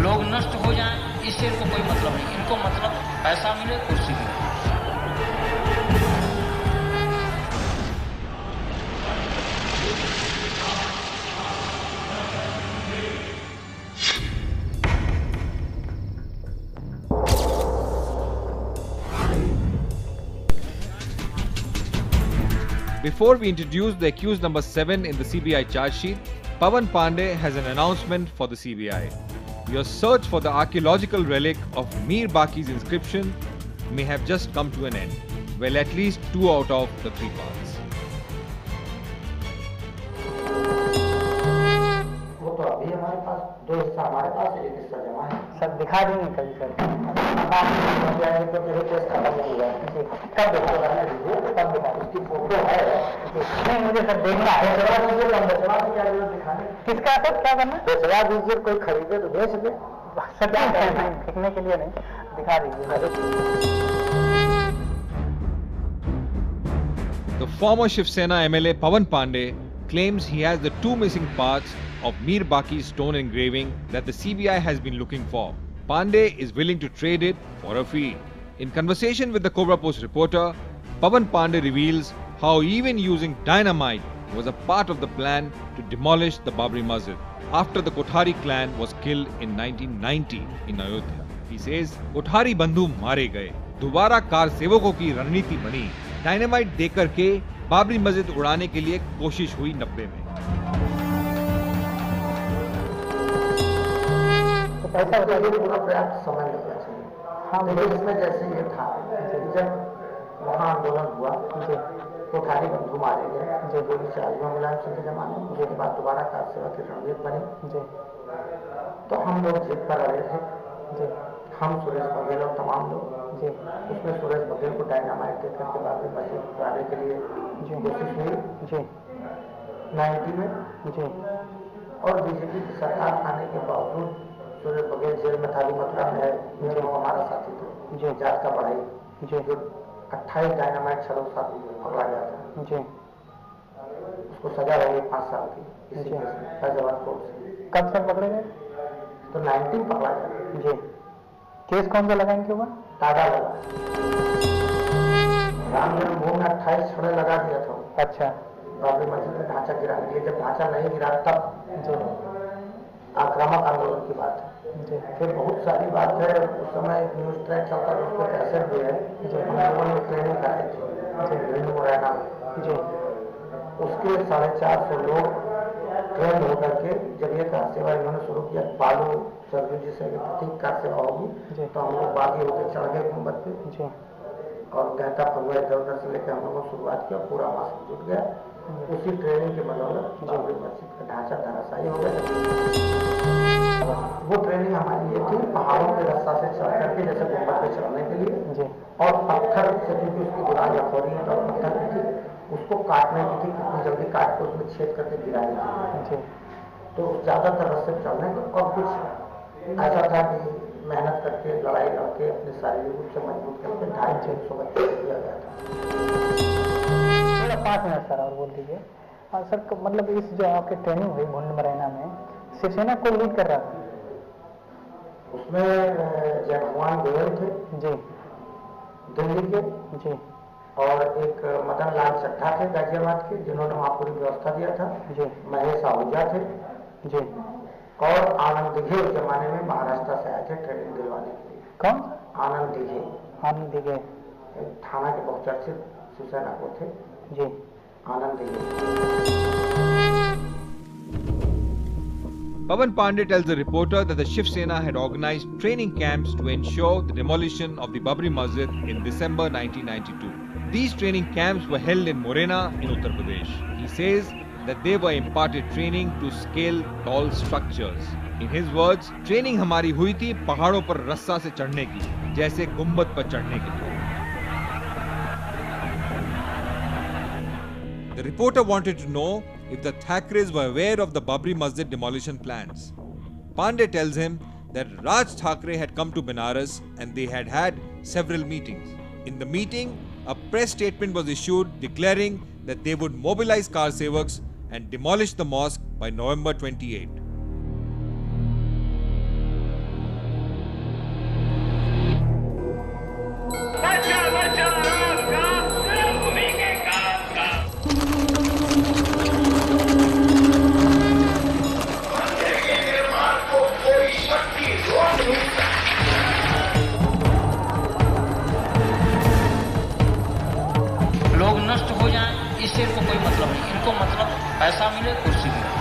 लोग नष्ट हो जाएं इससे इनको कोई मतलब नहीं, इनको मतलब पैसा मिले, कुर्सी मिले। Before we introduce the accused number 7 in the CBI charge sheet, Pawan Pandey has an announcement for the CBI. Your search for the archaeological relic of Mir Baqi's inscription may have just come to an end. Well, at least 2 out of the 3 parts. वो तो अभी हमारे पास 2 हिस्सा हमारे पास है, 1 हिस्सा जमा है। सर दिखा देंगे कभी सर? तो फिर केस खत्म नहीं हुआ है। कब दिखा करने दीजिए, तो तब दिखा। उसकी फोटो है। नहीं, मुझे सर देखना है। बेचवा दीजिए, हम बेचवा से क्या जरूरत दिखाने? किसका सर, क्या करना? बेचवा दीजिए, कोई खरीदे तो बेच दे। सर क्या करना है? फेंकने के लिए नहीं, दिखा दीजिए। The former Shiv Sena MLA Pawan Pandey claims he has the 2 missing parts of Mir Baqi's stone engraving that the CBI has been looking for. Pandey is willing to trade it for a fee. In conversation with the Cobra Post reporter, Pawan Pandey reveals how even using dynamite was a part of the plan to demolish the Babri Masjid after the Kothari clan was killed in 1990 in Ayodhya. He says, Kothari बंधु मारे गए, दोबारा car सेवकों की रणनीति बनी, dynamite देकर के बाबरी मस्जिद उड़ाने के लिए कोशिश हुई 90 में। तो पैसा बताइए, पूरा पर्याप्त समय लगना चाहिए। हाँ, लेकिन इसमें जैसे ये था, जब वहाँ आंदोलन हुआ, कोठारी बंधु मारे गए, जो गोली चालियों मुलायम सिंह के जमाने में, उसके बाद दोबारा कार सेवा की रणनीति बनी। तो हम लोग जीत पर अड़े थे, हम सुरेश बघेल और तमाम लोग। उसमें सुरेश बघेल को डायनामाइट देकर के बाबरी मस्जिद उड़ाने के लिए कोशिश हुई 90 में। और बीजेपी की सरकार आने के बावजूद सुरेश बघेल जेल में था, मथुरा में है, जो हमारा साथी थे, जात का बढ़ाई, जो 28 डायनामाइट छड़ों साथ पकड़ा गया था। उसको सजा रही 5 साल की इसी केस में फैजाबाद कोर्ट से। कब तक पकड़े गए? तो 19 पकड़ा गया। केस कौन सा लगा इनके ऊपर? ताजा लगा। राम जन्मभूमि में 28 छड़े लगा दिया था। अच्छा। बाबरी मस्जिद में ढांचा गिरा दिया, जब ढांचा नहीं गिरा तब आक्रामक आंदोलन की बात है। फिर बहुत सारी बात है, उस समय न्यूज ट्रैक चलता है, उसको कैसेट भी है, हम लोगों ने ट्रेनिंग कराई थी मुरैना में। उसके 450 लोग ट्रेन होकर के जब ये कार सेवा इन्होंने शुरू किया, बालू सरजू जी से प्रतीक कार सेवा होगी, तो हम लोग बागी होकर चढ़ गए गुम्बद पे और गहता फगुआ इधर उधर से लेकर हम लोगों ने शुरुआत किया, पूरा मास्क जुट गया। उसी ट्रेनिंग के बदौलत बाबरी मस्जिद का ढांचा धराशायी हो गया। वो ट्रेनिंग हमारी ये थी, पहाड़ों के रास्ता से चढ़ करके जैसे गुम्बद पे चढ़ने के लिए, और पत्थर से, क्योंकि उसकी गुराई लखोरी और पत्थर की थी, उसको काटने की थी, कितनी जल्दी काट के उसमें छेद करके गिरानी थी। तो ज्यादातर रास्ते चढ़ने को, और कुछ ऐसा था कि मेहनत करके, लड़ाई लड़के, अपने शारीरिक रूप से मजबूत करके 250-300 बच्चे किया गया था। 5 मिनट सर और बोल दीजिए। सर मतलब इस जो आपकी ट्रेनिंग हुई भुंड मुरैना में, शिवसेना को लीड कर रहा था? उसमें जय भगवान गोयल थे दिल्ली के, और एक मदन लाल चड्ढा थे गाजियाबाद के, जिन्होंने वहाँ पूरी व्यवस्था दिया था। महेश आहूजा थे, और आनंद दिघे उस जमाने में महाराष्ट्र से आए थे ट्रेनिंग दिलवाने के लिए। कौन? आनंद दिघे। थाना के बहुचर्चित शिवसेना को थे Anand Dighe. Pawan Pandey tells the reporter that the Shiv Sena had organized training camps to ensure the demolition of the Babri Masjid in December 1992. These training camps were held in Morena in Uttar Pradesh. He says that they were imparted training to scale tall structures. In his words, training हमारी हुई थी पहाड़ों पर रस्सा से चढ़ने की, जैसे गुम्बद पर चढ़ने के लिए। The reporter wanted to know if the Thackeray's were aware of the Babri Masjid demolition plans. Pandey tells him that Raj Thackeray had come to Benares and they had had several meetings. In the meeting, a press statement was issued declaring that they would mobilize car sevaks and demolish the mosque by November 28. लोग नष्ट हो जाएं, इससे इनको कोई मतलब नहीं। इनको मतलब पैसा मिले, कुर्सी मिले।